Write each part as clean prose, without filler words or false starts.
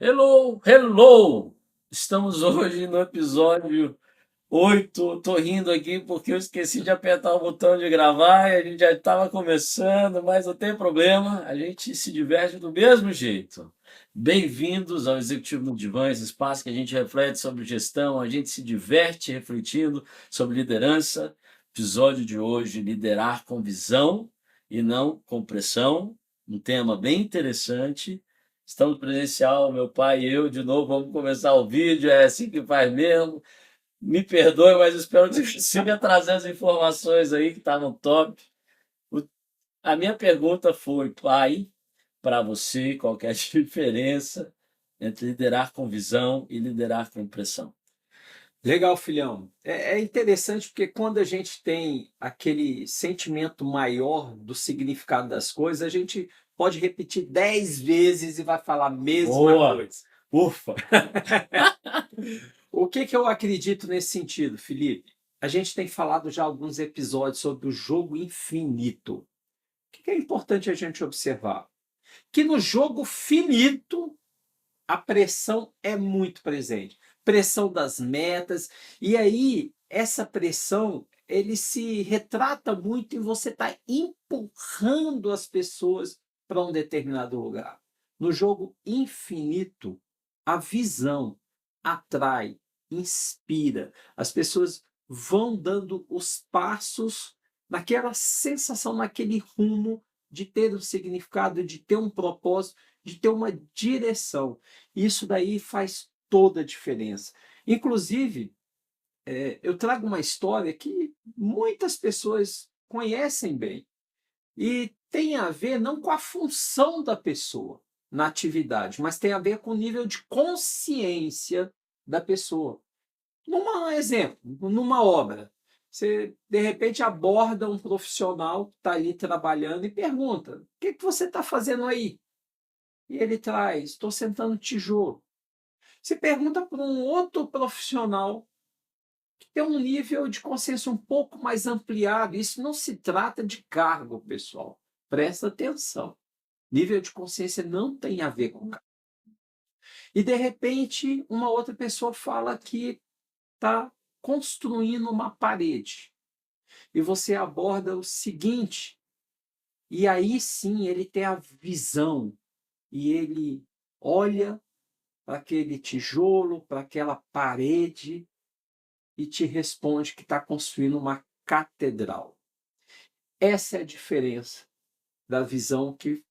Hello, hello! Estamos hoje no episódio 8. Tô rindo aqui porque eu esqueci de apertar o botão de gravar e a gente já estava começando, mas não tem problema, a gente se diverte do mesmo jeito. Bem-vindos ao Executivo no Divã, esse espaço que a gente reflete sobre gestão, a gente se diverte refletindo sobre liderança. Episódio de hoje: liderar com visão e não com pressão. Um tema bem interessante. Estamos presencial, meu pai e eu, de novo, vamos começar o vídeo, é assim que faz mesmo. Me perdoe, mas espero que você consiga trazer as informações aí que estavam top. O- A minha pergunta foi, pai, para você, qual que é a diferença entre liderar com visão e liderar com pressão? Legal, filhão. É interessante porque quando a gente tem aquele sentimento maior do significado das coisas, a gente pode repetir 10 vezes e vai falar a mesma Boa! coisa. Ufa! O que eu acredito nesse sentido, Felipe? A gente tem falado já alguns episódios sobre o jogo infinito. O que é importante a gente observar? Que no jogo finito a pressão é muito presente. Pressão das metas. E aí, essa pressão, ele se retrata muito em você estar empurrando as pessoas para um determinado lugar. No jogo infinito, a visão atrai, inspira. As pessoas vão dando os passos naquela sensação, naquele rumo de ter um significado, de ter um propósito, de ter uma direção. Isso daí faz toda a diferença. Inclusive, eu trago uma história que muitas pessoas conhecem bem e tem a ver não com a função da pessoa na atividade, mas tem a ver com o nível de consciência da pessoa. Exemplo, numa obra, você de repente aborda um profissional que está ali trabalhando e pergunta: o que você está fazendo aí? E ele traz: estou sentando tijolo. Você pergunta para um outro profissional que tem um nível de consciência um pouco mais ampliado. Isso não se trata de cargo, pessoal. Presta atenção. Nível de consciência não tem a ver com cargo. E, de repente, uma outra pessoa fala que está construindo uma parede. E você aborda o seguinte, e aí sim ele tem a visão, e ele olha para aquele tijolo, para aquela parede, e te responde que está construindo uma catedral. Essa é a diferença da visão que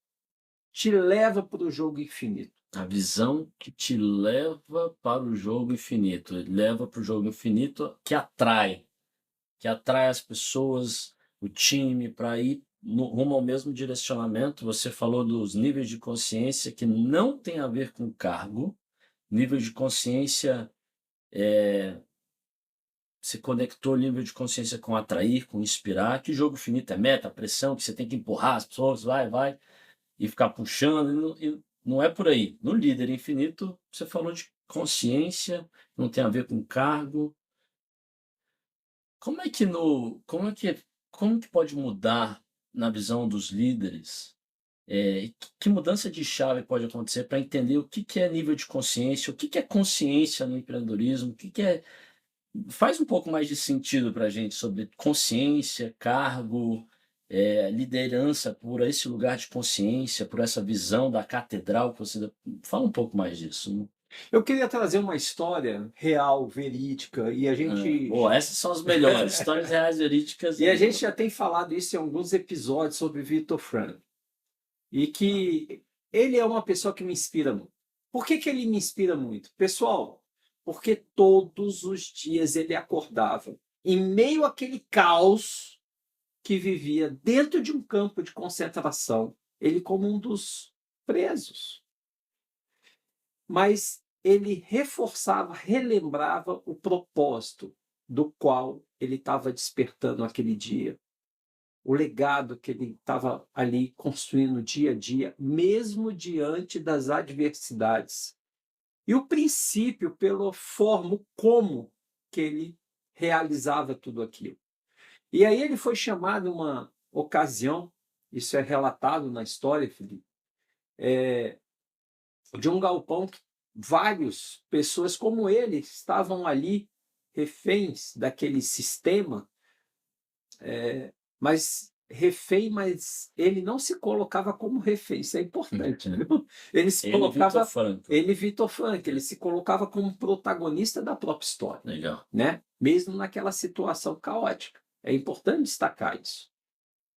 te leva para o jogo infinito. A visão que te leva para o jogo infinito, leva para o jogo infinito que atrai as pessoas, o time, para ir rumo ao mesmo direcionamento. Você falou dos níveis de consciência que não tem a ver com cargo, nível de consciência, você conectou o nível de consciência com atrair, com inspirar, que jogo finito é meta, pressão, que você tem que empurrar as pessoas, vai, e ficar puxando, e não é por aí. No líder infinito, você falou de consciência, não tem a ver com cargo. Como é que no como que pode mudar na visão dos líderes, que mudança de chave pode acontecer para entender o que que é nível de consciência, o que que é consciência no empreendedorismo, o que que é faz um pouco mais de sentido para a gente sobre consciência, cargo, liderança por esse lugar de consciência, por essa visão da catedral que você fala um pouco mais disso, né? Eu queria trazer uma história real, verídica, Boa, essas são as melhores, histórias reais verídicas e a é gente já tem falado isso em alguns episódios sobre Vitor Frank, e que ele é uma pessoa que me inspira muito. Por que ele me inspira muito? Pessoal, porque todos os dias ele acordava em meio àquele caos que vivia dentro de um campo de concentração, ele como um dos presos. Mas ele reforçava, relembrava o propósito do qual ele estava despertando aquele dia, o legado que ele estava ali construindo dia a dia, mesmo diante das adversidades. E o princípio, pela forma, como que ele realizava tudo aquilo. E aí ele foi chamado uma ocasião, isso é relatado na história, Felipe, de um galpão várias pessoas como ele estavam ali reféns daquele sistema, mas refém, mas ele não se colocava como refém, isso é importante, viu? Ele se Ele, Vitor colocava, Franco. ele, Vitor Frank, ele se colocava como protagonista da própria história, Legal. né? Mesmo naquela situação caótica. É importante destacar isso,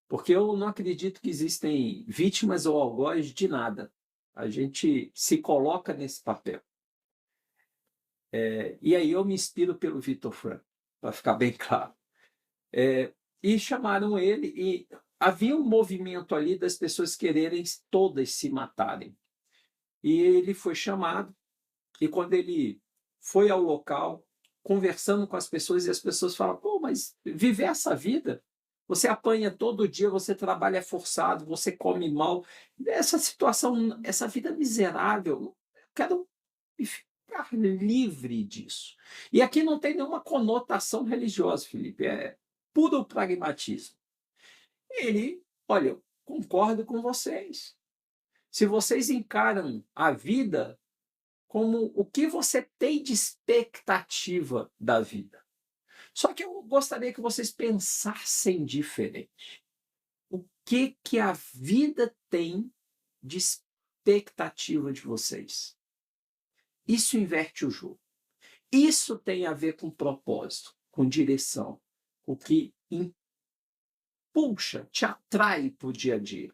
porque eu não acredito que existem vítimas ou algozes de nada. A gente se coloca nesse papel. E aí eu me inspiro pelo Vitor Frank, para ficar bem claro. E chamaram ele, e havia um movimento ali das pessoas quererem todas se matarem. E ele foi chamado, e quando ele foi ao local, conversando com as pessoas, e as pessoas falam: pô, mas viver essa vida, você apanha todo dia, você trabalha forçado, você come mal, essa situação, essa vida miserável, eu quero ficar livre disso. E aqui não tem nenhuma conotação religiosa, Felipe, é puro pragmatismo. Ele, olha, eu concordo com vocês. Se vocês encaram a vida como o que você tem de expectativa da vida. Só que eu gostaria que vocês pensassem diferente. O que a vida tem de expectativa de vocês? Isso inverte o jogo. Isso tem a ver com propósito, com direção, o que impulsa, te atrai para o dia a dia.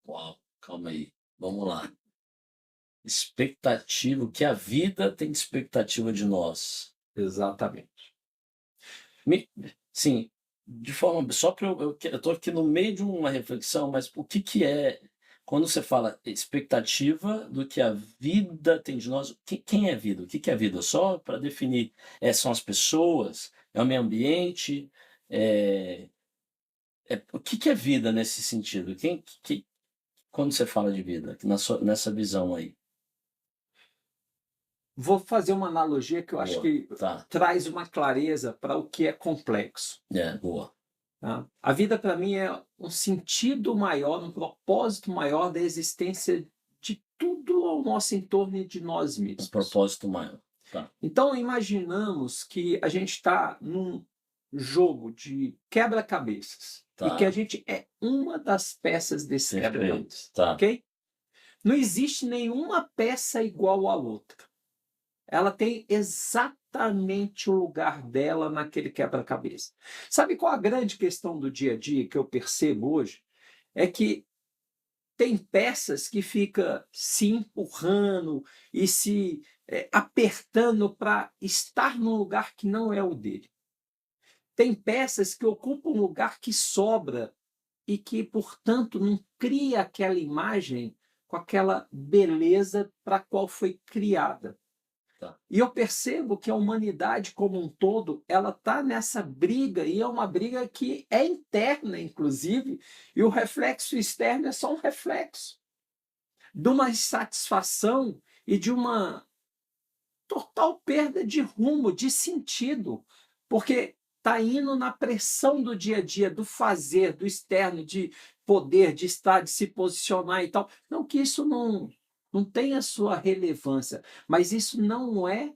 Uau, calma aí. Vamos lá. Expectativa, o que a vida tem de expectativa de nós. Exatamente. Sim, de forma. Só para eu estou aqui no meio de uma reflexão, mas o que é. Quando você fala expectativa do que a vida tem de nós, quem é vida? O que é vida? Só para definir, são as pessoas, é o meio ambiente, é, o que é vida nesse sentido? Quando você fala de vida, nessa visão aí? Vou fazer uma analogia que eu acho Boa, que tá, traz uma clareza para o que é complexo. boa, Tá? A vida, para mim, é um sentido maior, um propósito maior da existência de tudo ao nosso entorno e de nós um mesmos. propósito maior, tá, Então, imaginamos que a gente está num jogo de quebra-cabeças e que a tá, gente é uma das peças desse perfeito, quebra-cabeça, tá, ok? Não existe nenhuma peça igual à outra. Ela tem exatamente o lugar dela naquele quebra-cabeça. Sabe qual a grande questão do dia a dia que eu percebo hoje? É que tem peças que fica se empurrando e se apertando para estar num lugar que não é o dele. Tem peças que ocupam um lugar que sobra e que, portanto, não cria aquela imagem com aquela beleza para a qual foi criada. tá. E eu percebo que a humanidade como um todo, ela está nessa briga, e é uma briga que é interna, inclusive, e o reflexo externo é só um reflexo de uma insatisfação e de uma total perda de rumo, de sentido, porque está indo na pressão do dia a dia, do fazer, do externo, de poder, de estar, de se posicionar e tal. Não que isso não tenha sua relevância, mas isso não é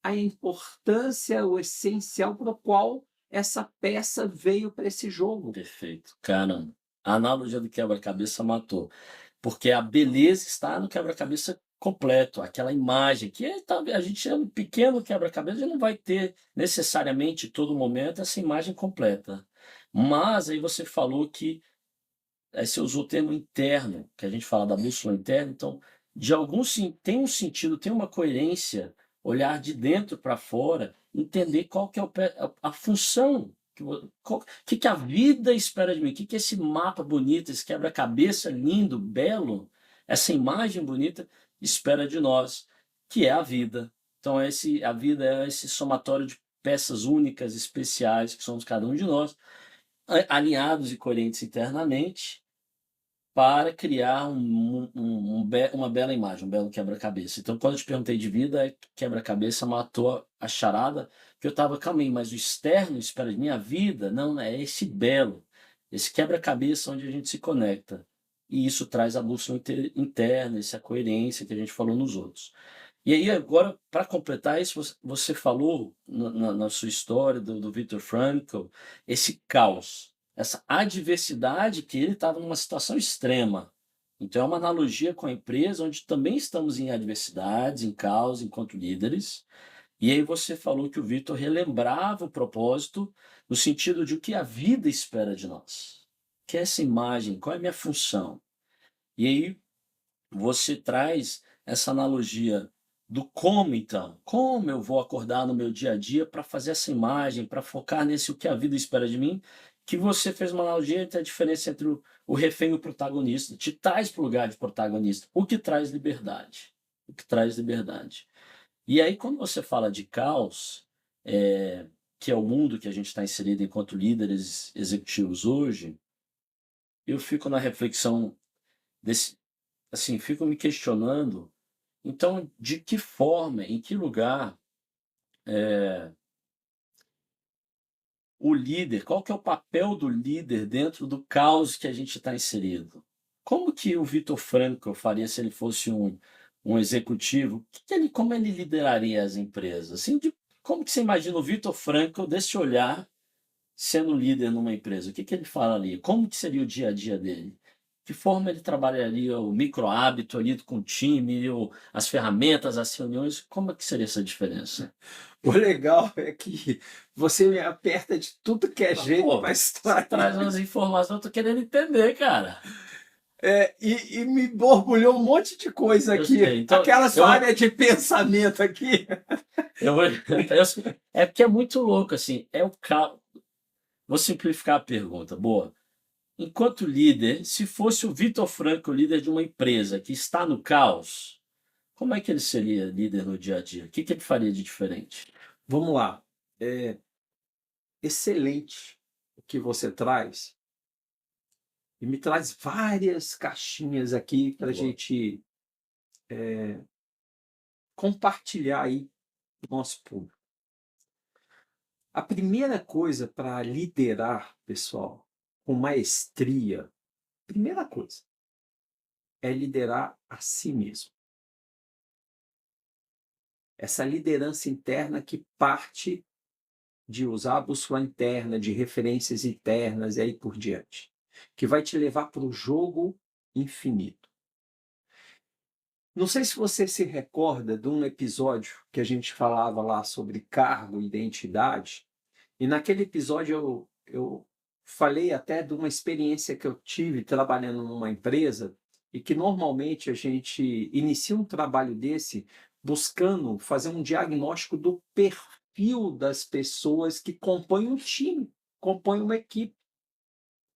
a importância, o essencial para o qual essa peça veio para esse jogo. Perfeito. Caramba, a analogia do quebra-cabeça matou. Porque a beleza está no quebra-cabeça completo, aquela imagem que a gente é um pequeno quebra-cabeça, a gente não vai ter necessariamente todo momento essa imagem completa. Mas aí você falou que aí você usou o termo interno, que a gente fala da bússola interna, então de algum tem um sentido, tem uma coerência, olhar de dentro para fora, entender qual que é a função que a vida espera de mim, que esse mapa bonito, esse quebra-cabeça lindo, belo, essa imagem bonita espera de nós, que é a vida. Então a vida é esse somatório de peças únicas, especiais, que somos cada um de nós, alinhados e coerentes internamente, para criar uma bela imagem, um belo quebra-cabeça. Então, quando eu te perguntei de vida, quebra-cabeça matou a charada, que eu estava, calma aí, mas o externo espera de mim, a vida, não, é esse belo, esse quebra-cabeça onde a gente se conecta. E isso traz a bússola interna, essa coerência que a gente falou nos outros. E aí, agora, para completar isso, você falou na sua história do Viktor Frankl, esse caos, essa adversidade que ele estava numa situação extrema. Então, é uma analogia com a empresa, onde também estamos em adversidades, em caos, enquanto líderes. E aí você falou que o Viktor relembrava o propósito, no sentido de o que a vida espera de nós. Que é essa imagem, qual é a minha função? E aí você traz essa analogia do como, então. Como eu vou acordar no meu dia a dia para fazer essa imagem, para focar nesse o que a vida espera de mim, que você fez uma analogia entre a diferença entre o refém e o protagonista. Te traz para o lugar de protagonista, o que traz liberdade. O que traz liberdade. E aí, quando você fala de caos, que é o mundo que a gente está inserido enquanto líderes executivos hoje, eu fico na reflexão desse, assim, fico me questionando, então, de que forma, em que lugar o líder, qual que é o papel do líder dentro do caos que a gente está inserido? Como que o Viktor Frankl faria se ele fosse um executivo? Como ele lideraria as empresas? Assim, como que você imagina o Viktor Frankl desse olhar sendo líder numa empresa? O que ele falaria? Como que seria o dia a dia dele? De que forma ele trabalharia o micro hábito ali com o time, as ferramentas, as reuniões? Como é que seria essa diferença? O legal é que você me aperta de tudo que é jeito Pô, para a você história. traz umas informações, eu tô querendo entender, cara. E me borbulhou um monte de coisa Eu aqui. sei. Então, Aquela sua área de pensamento aqui. eu vou, é porque é muito louco, assim. É o caos. Vou simplificar a pergunta. Boa. Enquanto líder, se fosse o Viktor Frankl, líder de uma empresa que está no caos, como é que ele seria líder no dia a dia? O que ele faria de diferente? Vamos lá. É excelente o que você traz. E me traz várias caixinhas aqui para a Boa. gente compartilhar aí com o nosso público. A primeira coisa para liderar, pessoal, com maestria, primeira coisa, é liderar a si mesmo. Essa liderança interna que parte de usar a bússola interna, de referências internas e aí por diante, que vai te levar para o jogo infinito. Não sei se você se recorda de um episódio que a gente falava lá sobre cargo e identidade, e naquele episódio eu falei até de uma experiência que eu tive trabalhando numa empresa e que normalmente a gente inicia um trabalho desse buscando fazer um diagnóstico do perfil das pessoas que compõem um time, compõem uma equipe,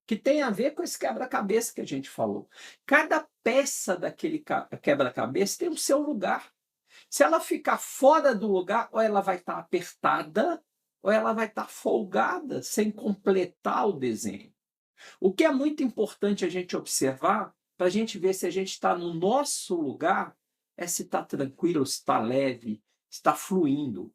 que tem a ver com esse quebra-cabeça que a gente falou. Cada peça daquele quebra-cabeça tem o seu lugar. Se ela ficar fora do lugar, ou ela vai estar apertada, ou ela vai estar folgada, sem completar o desenho. O que é muito importante a gente observar, para a gente ver se a gente está no nosso lugar, é se está tranquilo, se está leve, se está fluindo.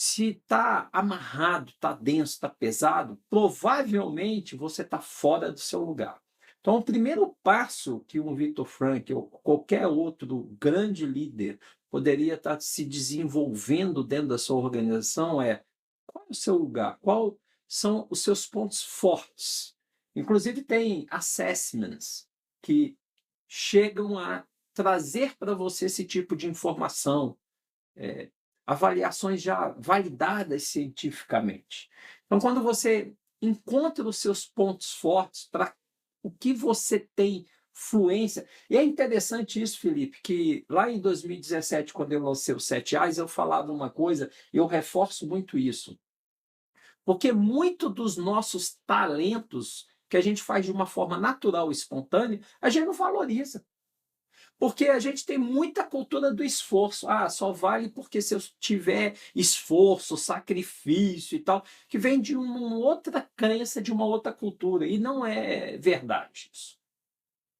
Se está amarrado, está denso, está pesado, provavelmente você está fora do seu lugar. Então, o primeiro passo que um Viktor Frankl ou qualquer outro grande líder poderia estar se desenvolvendo dentro da sua organização é: qual é o seu lugar? Quais são os seus pontos fortes? Inclusive, tem assessments que chegam a trazer para você esse tipo de informação, avaliações já validadas cientificamente. Então, quando você encontra os seus pontos fortes para o que você tem fluência, e é interessante isso, Felipe, que lá em 2017, quando eu lancei o 7 As, eu falava uma coisa, e eu reforço muito isso, porque muito dos nossos talentos que a gente faz de uma forma natural e espontânea, a gente não valoriza. Porque a gente tem muita cultura do esforço. Ah, só vale porque se eu tiver esforço, sacrifício e tal, que vem de uma outra crença, de uma outra cultura. E não é verdade isso.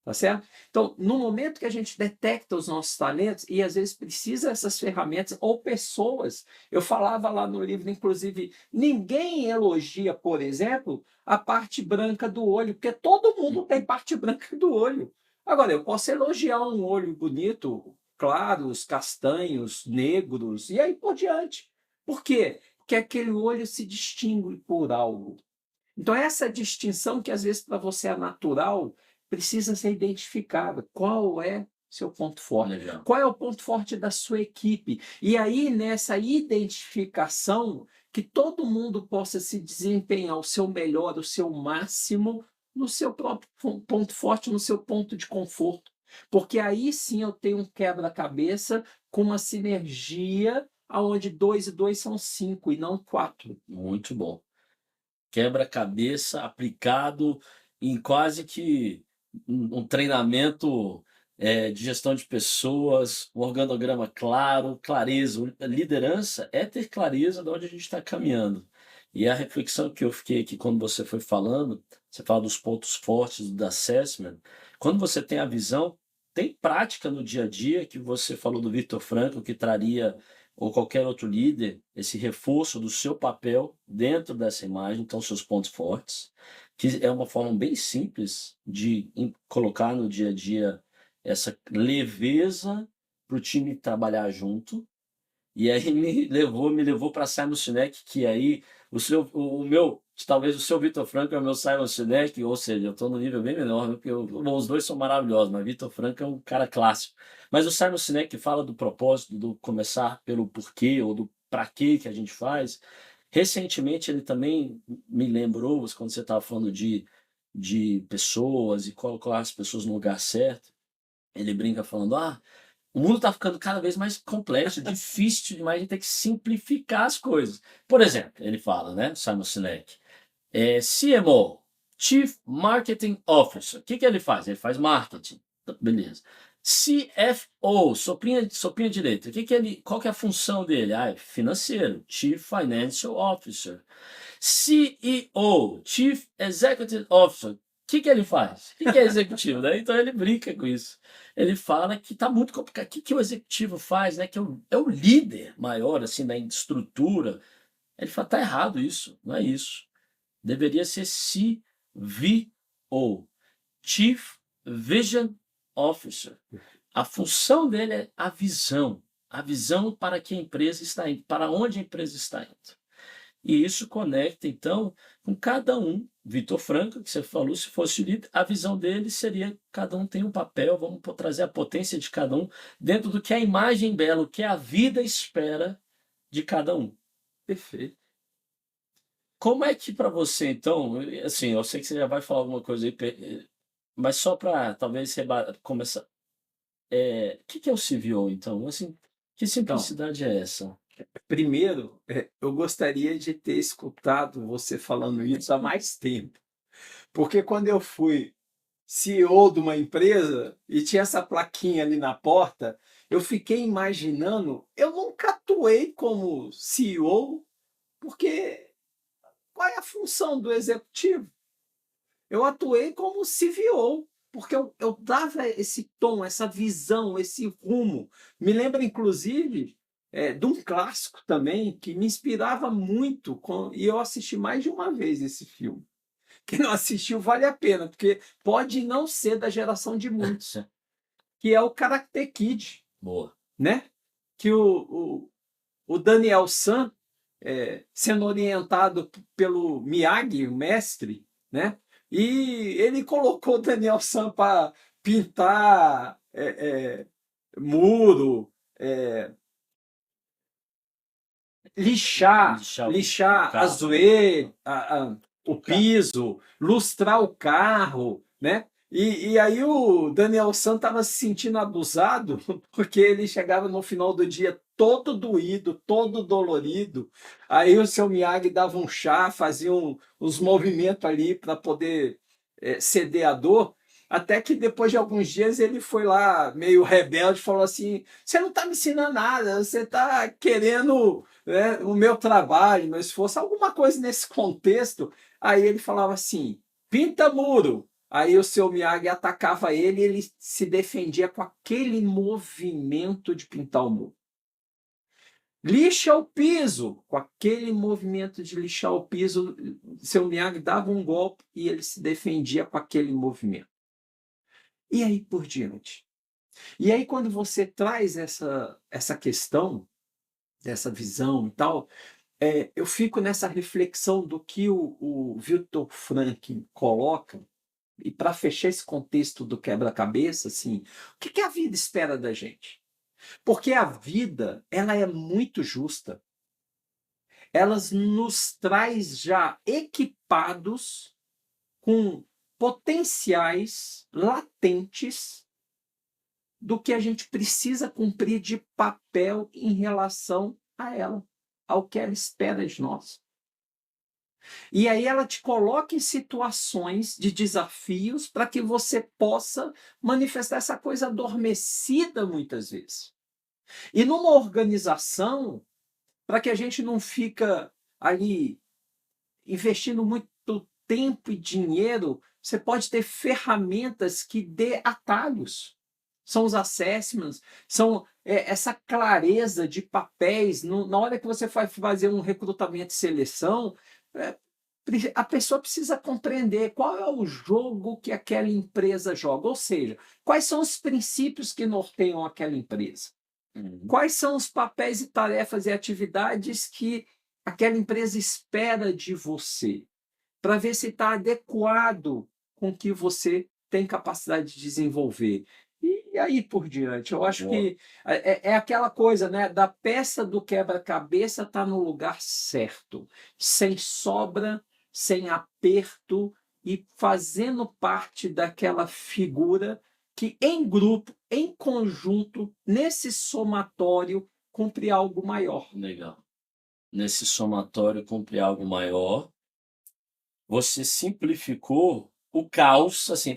Tá certo? Então, no momento que a gente detecta os nossos talentos, e às vezes precisa dessas ferramentas ou pessoas, eu falava lá no livro, inclusive, ninguém elogia, por exemplo, a parte branca do olho, porque todo mundo tem parte branca do olho. Agora, eu posso elogiar um olho bonito, claros, castanhos, negros, e aí por diante. Por quê? Porque aquele olho se distingue por algo. Então, essa distinção que às vezes para você é natural, precisa ser identificada. Qual é seu ponto forte? Legal. Qual é o ponto forte da sua equipe? E aí, nessa identificação, que todo mundo possa se desempenhar o seu melhor, o seu máximo, no seu próprio ponto forte, no seu ponto de conforto. Porque aí sim eu tenho um quebra-cabeça com uma sinergia onde 2 e 2 são 5 e não 4. Muito bom. Quebra-cabeça aplicado em quase que um treinamento de gestão de pessoas, um organograma claro, clareza. Liderança é ter clareza de onde a gente está caminhando. E a reflexão que eu fiquei aqui quando você foi falando, você fala dos pontos fortes do assessment. Quando você tem a visão, tem prática no dia a dia, que você falou do Viktor Frankl, que traria, ou qualquer outro líder, esse reforço do seu papel dentro dessa imagem, então seus pontos fortes, que é uma forma bem simples de colocar no dia a dia essa leveza para o time trabalhar junto. E aí me levou para Simon Sinek, que aí o meu, talvez o seu Viktor Frankl é o meu Simon Sinek, ou seja, eu estou no nível bem menor, né, porque bom, os dois são maravilhosos, mas Viktor Frankl é um cara clássico. Mas o Simon Sinek fala do propósito, do começar pelo porquê, ou do para quê que a gente faz. Recentemente ele também me lembrou, quando você estava falando de pessoas e colocar as pessoas no lugar certo, ele brinca falando, o mundo está ficando cada vez mais complexo, difícil demais, a gente tem que simplificar as coisas. Por exemplo, ele fala, né, Simon Sinek, CMO, Chief Marketing Officer. O que ele faz? Ele faz marketing. Beleza. CFO, sopinha direita. Qual que é a função dele? É financeiro, Chief Financial Officer. CEO, Chief Executive Officer. O que ele faz? O que é executivo? Né? Então ele brinca com isso. Ele fala que está muito complicado. O que o executivo faz? Né? Que é o líder maior assim, da estrutura. Ele fala, está errado isso, não é isso. Deveria ser CVO, Chief Vision Officer. A função dele é a visão para que a empresa está indo, para onde a empresa está indo. E isso conecta, então, com cada um. Viktor Frankl, que você falou, se fosse líder, a visão dele seria cada um tem um papel, vamos trazer a potência de cada um dentro do que a imagem bela, o que a vida espera de cada um. Perfeito. Como é que para você, então, assim, eu sei que você já vai falar alguma coisa aí, mas só para talvez começar. O que é o CVO, então? Assim, que Então, simplicidade é essa? primeiro, eu gostaria de ter escutado você falando isso há mais tempo. Porque quando eu fui CEO de uma empresa e tinha essa plaquinha ali na porta, eu fiquei imaginando, eu nunca atuei como CEO, porque qual é a função do executivo? Eu atuei como CVO, porque eu dava esse tom, essa visão, esse rumo. Me lembra, inclusive, de um clássico também que me inspirava muito, e eu assisti mais de uma vez esse filme. Quem não assistiu vale a pena, porque pode não ser da geração de muitos, que é o Karate Kid, Boa. né? Que o Daniel San, sendo orientado pelo Miyagi, o mestre, né? E ele colocou o Daniel San para pintar muro, lixar o carro. azulejo, o piso, lustrar o carro, né? E aí o Daniel San estava se sentindo abusado, porque ele chegava no final do dia todo doído, todo dolorido. Aí o seu Miyagi dava um chá, fazia uns movimentos ali para poder ceder a dor. Até que depois de alguns dias ele foi lá, meio rebelde, falou assim: Você não está me ensinando nada, você está querendo, né, o meu trabalho, meu esforço, alguma coisa nesse contexto. Aí ele falava assim: Pinta muro. Aí o seu Miyagi atacava ele e ele se defendia com aquele movimento de pintar o muro. Lixa o piso, com aquele movimento de lixar o piso, seu Miyagi dava um golpe e ele se defendia com aquele movimento. E aí por diante. E aí, quando você traz essa questão, essa visão e tal, eu fico nessa reflexão do que o Viktor Frankl coloca, e para fechar esse contexto do quebra-cabeça, assim, o que que a vida espera da gente? Porque a vida, ela é muito justa. Ela nos traz já equipados com potenciais latentes do que a gente precisa cumprir de papel em relação a ela, ao que ela espera de nós. E aí ela te coloca em situações de desafios para que você possa manifestar essa coisa adormecida muitas vezes. E numa organização, para que a gente não fica ali investindo muito tempo e dinheiro, você pode ter ferramentas que dê atalhos. São os assessments, são essa clareza de papéis. Na hora que você vai fazer um recrutamento e seleção, é, a pessoa precisa compreender qual é o jogo que aquela empresa joga, ou seja, quais são os princípios que norteiam aquela empresa. Uhum. Quais são os papéis e tarefas e atividades que aquela empresa espera de você, para ver se está adequado com o que você tem capacidade de desenvolver. E aí por diante. Eu acho Boa. que é aquela coisa, né? Da peça do quebra-cabeça está no lugar certo, sem sobra, sem aperto e fazendo parte daquela figura que, em grupo, em conjunto, nesse somatório, cumpre algo maior. Legal. Nesse somatório cumprir algo maior, você simplificou o caos, assim,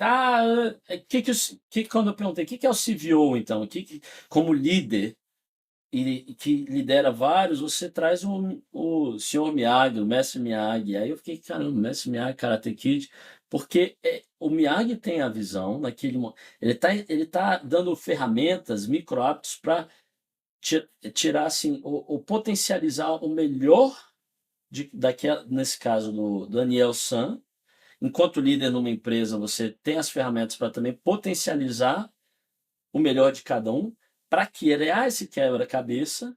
quando eu perguntei: "Que é o CVO então? Como líder e que lidera vários, você traz o senhor Miyagi, o mestre Miyagi". Aí eu fiquei: "Caramba, mestre Miyagi, Karate Kid", porque, o Miyagi tem a visão naquele mo ele tá dando ferramentas, micro hábitos para tirar, assim, o potencializar o melhor daquela, nesse caso do Daniel San. Enquanto líder numa empresa, você tem as ferramentas para também potencializar o melhor de cada um, para criar esse quebra-cabeça,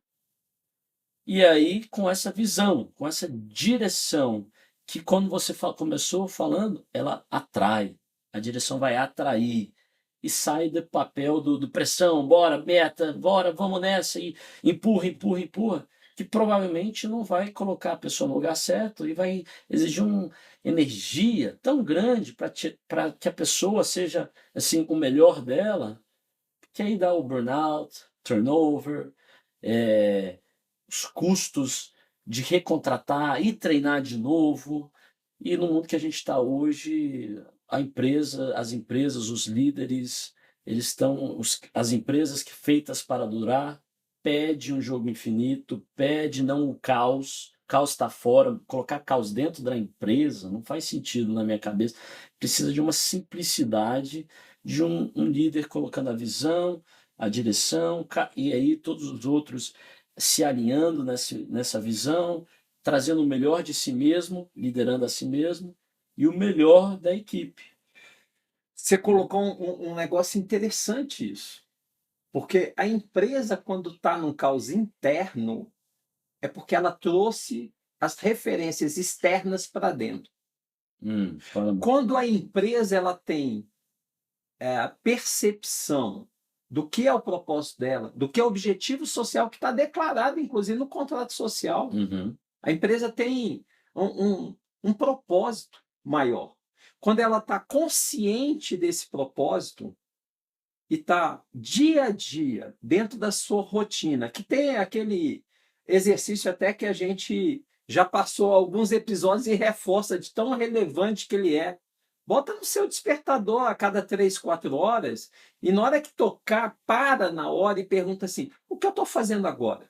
e aí com essa visão, com essa direção, que quando você começou falando, ela atrai, a direção vai atrair, e sai do papel do pressão, bora, meta, bora, vamos nessa, e empurra, empurra, empurra, que provavelmente não vai colocar a pessoa no lugar certo e vai exigir uma energia tão grande para que a pessoa seja assim o melhor dela, que aí dá o burnout, turnover, eh, os custos de recontratar e treinar de novo. E no mundo que a gente está hoje, as empresas, os líderes, eles estão, as empresas que feitas para durar, pede um jogo infinito, pede não o caos. Caos está fora, colocar caos dentro da empresa não faz sentido na minha cabeça. Precisa de uma simplicidade, de um líder colocando a visão, a direção, e aí todos os outros se alinhando nessa visão, trazendo o melhor de si mesmo, liderando a si mesmo, e o melhor da equipe, Você né. colocou um negócio interessante isso. Porque a empresa, quando está num caos interno, é porque ela trouxe as referências externas para dentro. Fala. Quando a empresa ela tem a percepção do que é o propósito dela, do que é o objetivo social que está declarado, inclusive, no contrato social. Uhum. A empresa tem um propósito maior. Quando ela está consciente desse propósito, e está dia a dia, dentro da sua rotina, que tem aquele exercício até que a gente já passou alguns episódios e reforça de tão relevante que ele é. Bota no seu despertador a cada 3, 4 horas e na hora que tocar, para na hora e pergunta assim: o que eu estou fazendo agora?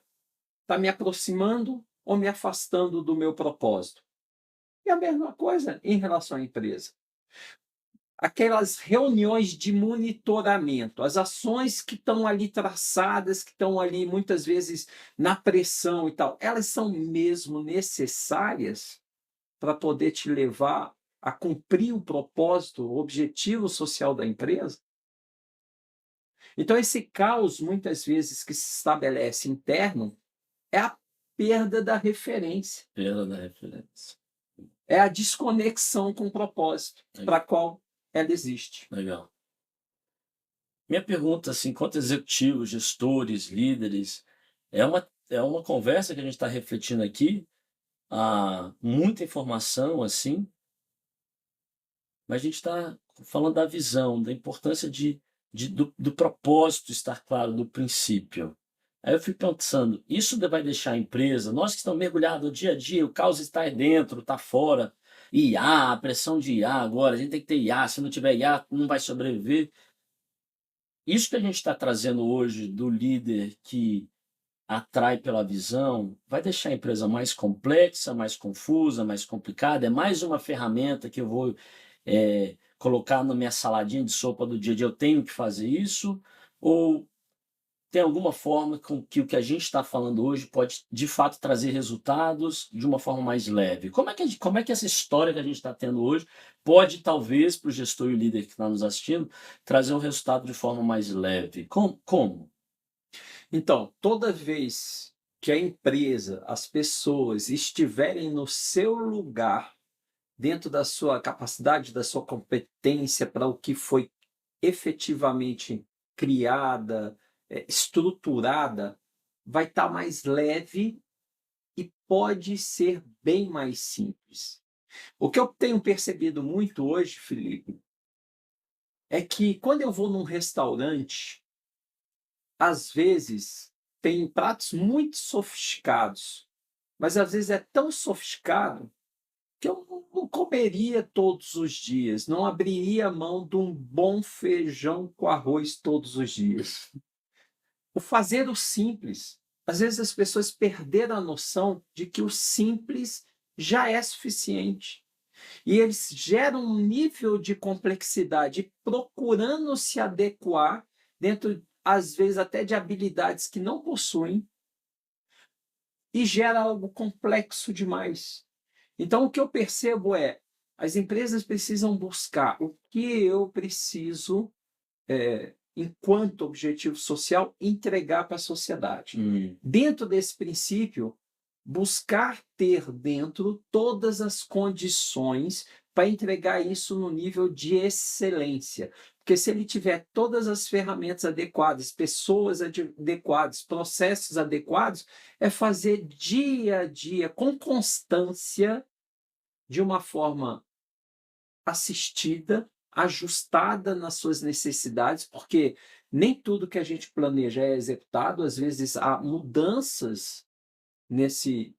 Está me aproximando ou me afastando do meu propósito? E a mesma coisa em relação à empresa. Aquelas reuniões de monitoramento, as ações que estão ali traçadas, que estão ali muitas vezes na pressão e tal, elas são mesmo necessárias para poder te levar a cumprir o propósito, o objetivo social da empresa? Então, esse caos, muitas vezes, que se estabelece interno, é a perda da referência, Perda da referência. é a desconexão com o propósito para qual ela existe. Legal. Minha pergunta, assim, quanto executivos, gestores, líderes, é uma conversa que a gente está refletindo aqui, muita informação, assim, mas a gente está falando da visão, da importância do propósito estar claro, do princípio. Aí eu fico pensando, isso vai deixar a empresa, nós que estamos mergulhados no dia a dia, o caos está aí dentro, está fora, IA, a pressão de IA agora, a gente tem que ter IA, se não tiver IA, não vai sobreviver. Isso que a gente está trazendo hoje do líder que atrai pela visão, vai deixar a empresa mais complexa, mais confusa, mais complicada. É mais uma ferramenta que eu vou colocar na minha saladinha de sopa do dia a dia. Eu tenho que fazer isso? Ou tem alguma forma com que o que a gente está falando hoje pode, de fato, trazer resultados de uma forma mais leve? Como é que essa história que a gente está tendo hoje pode, talvez, para o gestor e o líder que está nos assistindo, trazer um resultado de forma mais leve? Como? Então, toda vez que a empresa, as pessoas estiverem no seu lugar, dentro da sua capacidade, da sua competência para o que foi efetivamente criada, estruturada, vai estar mais leve e pode ser bem mais simples. O que eu tenho percebido muito hoje, Felipe, é que quando eu vou num restaurante, às vezes tem pratos muito sofisticados, mas às vezes é tão sofisticado que eu não comeria todos os dias, não abriria mão de um bom feijão com arroz todos os dias. O fazer o simples. Às vezes as pessoas perderam a noção de que o simples já é suficiente. E eles geram um nível de complexidade procurando se adequar dentro, às vezes, até de habilidades que não possuem e gera algo complexo demais. Então, o que eu percebo é, as empresas precisam buscar o que eu preciso, enquanto objetivo social, entregar para a sociedade. Dentro desse princípio, buscar ter dentro todas as condições para entregar isso no nível de excelência. Porque se ele tiver todas as ferramentas adequadas, pessoas adequadas, processos adequados, é fazer dia a dia, com constância, de uma forma assistida, ajustada nas suas necessidades, porque nem tudo que a gente planeja é executado, às vezes há mudanças nesse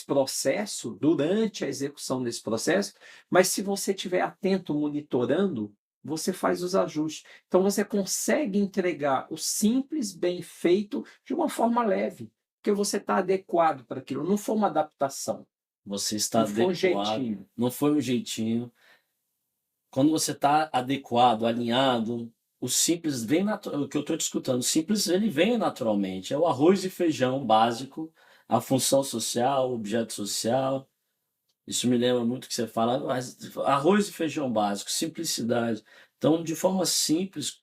processo, durante a execução desse processo, mas se você estiver atento, monitorando, você faz os ajustes. Então você consegue entregar o simples, bem feito, de uma forma leve, porque você está adequado para aquilo, não foi uma adaptação. Você está Não foi um adequado, jeitinho. não foi um jeitinho. Quando você está adequado, alinhado, o simples vem o que eu estou te escutando, o simples ele vem naturalmente. É o arroz e feijão básico, a função social, o objeto social. Isso me lembra muito que você fala, mas arroz e feijão básico, simplicidade. Então, de forma simples,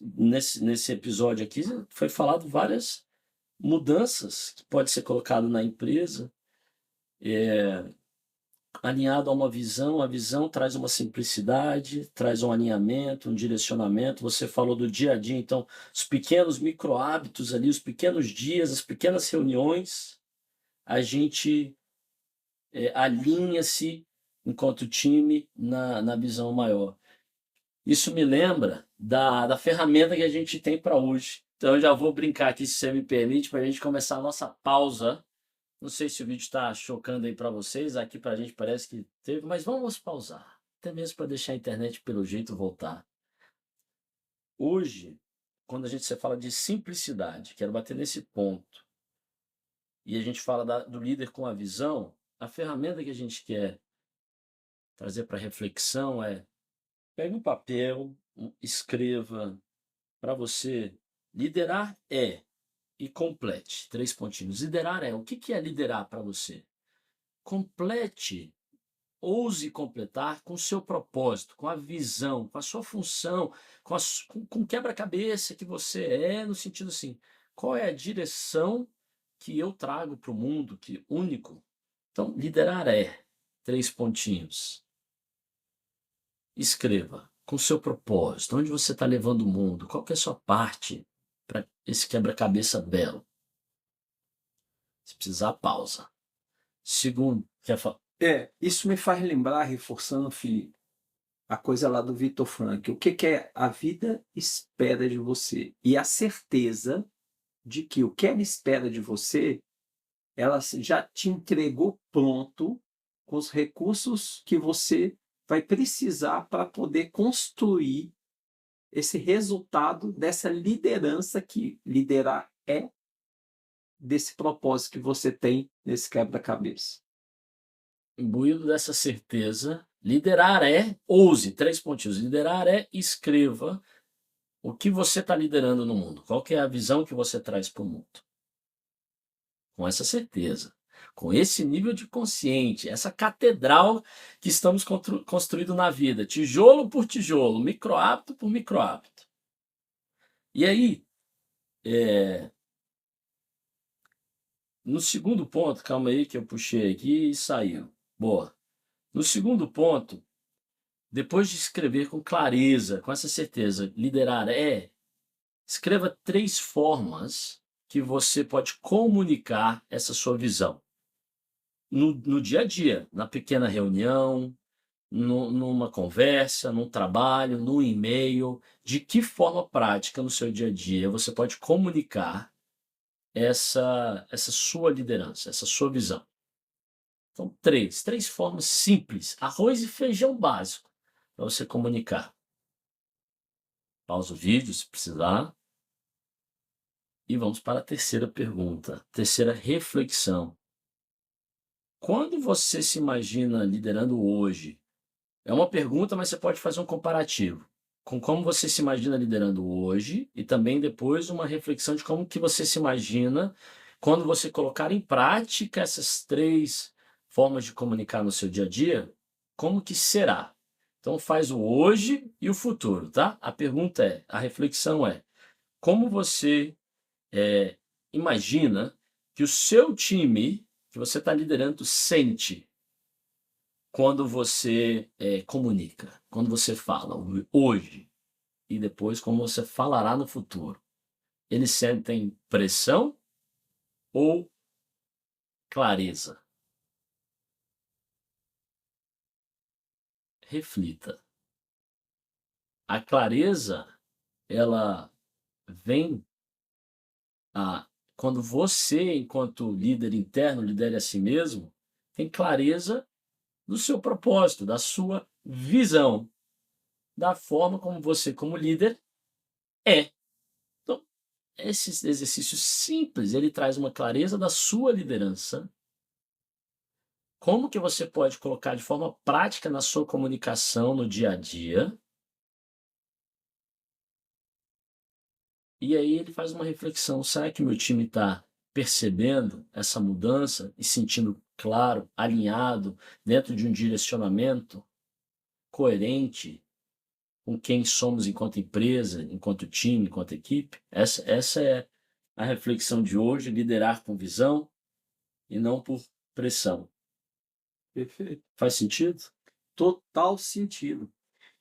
nesse episódio aqui, foi falado várias mudanças que pode ser colocado na empresa. Alinhado a uma visão, a visão traz uma simplicidade, traz um alinhamento, um direcionamento. Você falou do dia a dia, então, os pequenos micro hábitos ali, os pequenos dias, as pequenas reuniões, a gente alinha-se enquanto time na visão maior. Isso me lembra da ferramenta que a gente tem para hoje. Então, eu já vou brincar aqui, se você me permite, para a gente começar a nossa pausa. Não sei se o vídeo está chocando aí para vocês, aqui para a gente parece que teve, mas vamos pausar, até mesmo para deixar a internet pelo jeito voltar. Hoje, quando você fala de simplicidade, quero bater nesse ponto, e a gente fala do líder com a visão, a ferramenta que a gente quer trazer para reflexão é: pegue um papel, escreva para você. Liderar e complete. 3 pontinhos. Liderar o que é liderar para você? Complete ouse completar com o seu propósito, com a visão, com a sua função, com o quebra-cabeça que você é, no sentido assim, qual é a direção que eu trago para o mundo, que único. Então, liderar é, 3 pontinhos. Escreva com o seu propósito, onde você está levando o mundo, qual que é a sua parte para esse quebra-cabeça belo. Se precisar, pausa. Segundo, quer falar? Isso me faz lembrar, reforçando, Felipe, a coisa lá do Viktor Frankl. O que é a vida espera de você? E a certeza de que o que ela espera de você, ela já te entregou pronto com os recursos que você vai precisar para poder construir esse resultado dessa liderança, que liderar é desse propósito que você tem nesse quebra-cabeça. Imbuído dessa certeza, liderar é, ouse, 3 pontinhos, liderar é, escreva o que você está liderando no mundo, qual que é a visão que você traz para o mundo. Com essa certeza, com esse nível de consciente, essa catedral que estamos construindo na vida, tijolo por tijolo, microhábito por microhábito. E aí, no segundo ponto, calma aí que eu puxei aqui e saiu. Boa. No segundo ponto, depois de escrever com clareza, com essa certeza, liderar é, escreva 3 formas que você pode comunicar essa sua visão. No dia a dia, na pequena reunião, numa conversa, num trabalho, num e-mail, de que forma prática no seu dia a dia você pode comunicar essa sua liderança, essa sua visão. Então, 3 formas simples, arroz e feijão básico, para você comunicar. Pausa o vídeo se precisar. E vamos para a terceira pergunta, terceira reflexão. Quando você se imagina liderando hoje? É uma pergunta, mas você pode fazer um comparativo com como você se imagina liderando hoje e também depois uma reflexão de como que você se imagina quando você colocar em prática essas 3 formas de comunicar no seu dia a dia, como que será? Então faz o hoje e o futuro, tá? A pergunta é, a reflexão é, como você imagina que o seu time que você está liderando sente quando você comunica, quando você fala hoje e depois como você falará no futuro. Eles sentem pressão ou clareza? Reflita. A clareza, ela vem quando você, enquanto líder interno, lidere a si mesmo, tem clareza do seu propósito, da sua visão, da forma como você, como líder, é. Então, esse exercício simples, ele traz uma clareza da sua liderança. Como que você pode colocar de forma prática na sua comunicação no dia a dia? E aí ele faz uma reflexão, será que meu time está percebendo essa mudança e sentindo claro, alinhado, dentro de um direcionamento coerente com quem somos enquanto empresa, enquanto time, enquanto equipe? Essa é a reflexão de hoje, liderar com visão e não por pressão. Perfeito. Faz sentido? Total sentido.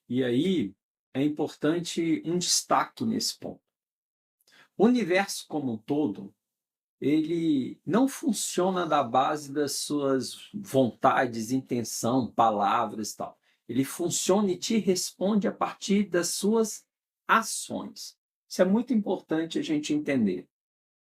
E aí é importante um destaque nesse ponto. O universo como um todo, ele não funciona da base das suas vontades, intenção, palavras e tal. Ele funciona e te responde a partir das suas ações. Isso é muito importante a gente entender.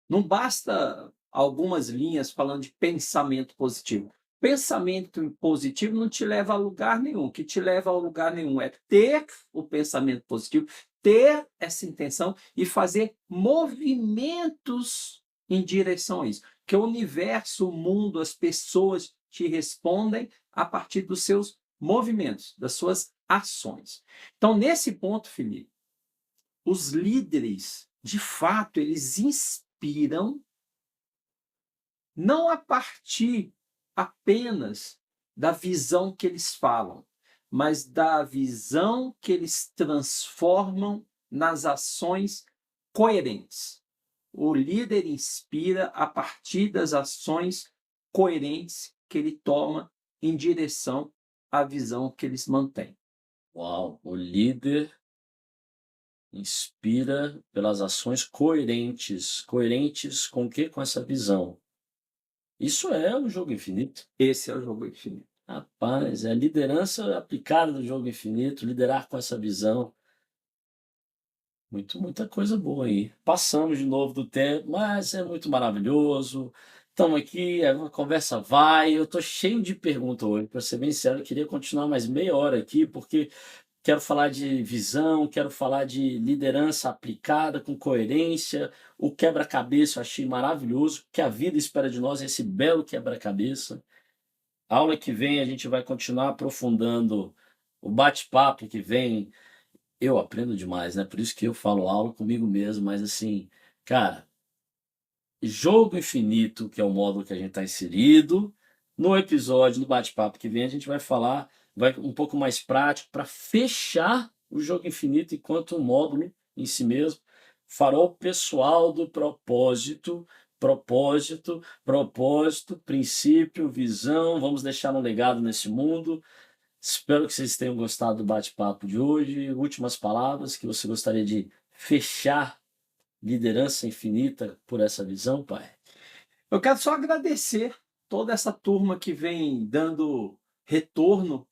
Não basta algumas linhas falando de pensamento positivo. Pensamento positivo não te leva a lugar nenhum. O que te leva a lugar nenhum é ter o pensamento positivo, ter essa intenção e fazer movimentos em direção a isso. Que o universo, o mundo, as pessoas te respondem a partir dos seus movimentos, das suas ações. Então, nesse ponto, Felipe, os líderes, de fato, eles inspiram não a partir apenas da visão que eles falam, mas da visão que eles transformam nas ações coerentes. O líder inspira a partir das ações coerentes que ele toma em direção à visão que eles mantêm. Uau, o líder inspira pelas ações coerentes. Coerentes com o quê? Com essa visão. Isso é o jogo infinito. Esse é o jogo infinito. Rapaz, é a liderança aplicada do jogo infinito, liderar com essa visão. Muita coisa boa aí. Passamos de novo do tempo, mas é muito maravilhoso. Estamos aqui, a conversa vai. Eu estou cheio de perguntas hoje, para ser bem sincero. Eu queria continuar mais meia hora aqui, porque quero falar de visão, quero falar de liderança aplicada com coerência. O quebra-cabeça eu achei maravilhoso. O que a vida espera de nós é esse belo quebra-cabeça. A aula que vem a gente vai continuar aprofundando o bate-papo que vem. Eu aprendo demais, né? Por isso que eu falo aula comigo mesmo, mas assim, cara, jogo infinito, que é o módulo que a gente está inserido. No episódio, no bate-papo que vem, a gente vai falar, vai um pouco mais prático para fechar o jogo infinito enquanto um módulo em si mesmo. Farol pessoal do propósito, princípio, visão. Vamos deixar um legado nesse mundo. Espero que vocês tenham gostado do bate-papo de hoje. Últimas palavras que você gostaria de fechar liderança infinita por essa visão, pai? Eu quero só agradecer toda essa turma que vem dando retorno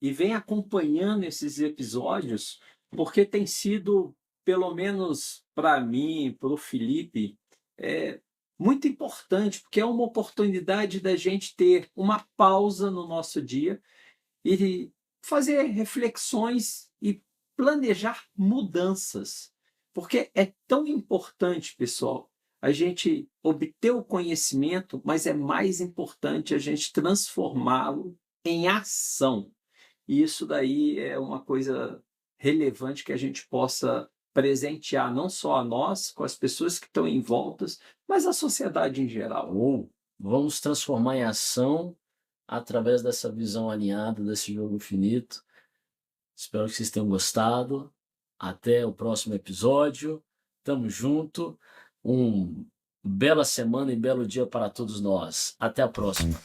e vem acompanhando esses episódios, porque tem sido, pelo menos para mim, para o Felipe, muito importante, porque é uma oportunidade da gente ter uma pausa no nosso dia e fazer reflexões e planejar mudanças. Porque é tão importante, pessoal, a gente obter o conhecimento, mas é mais importante a gente transformá-lo em ação. E isso daí é uma coisa relevante que a gente possa presentear não só a nós, com as pessoas que estão em voltas, mas a sociedade em geral. Vamos transformar em ação através dessa visão alinhada desse jogo infinito. Espero que vocês tenham gostado. Até o próximo episódio. Tamo junto. Bela semana e belo dia para todos nós. Até a próxima.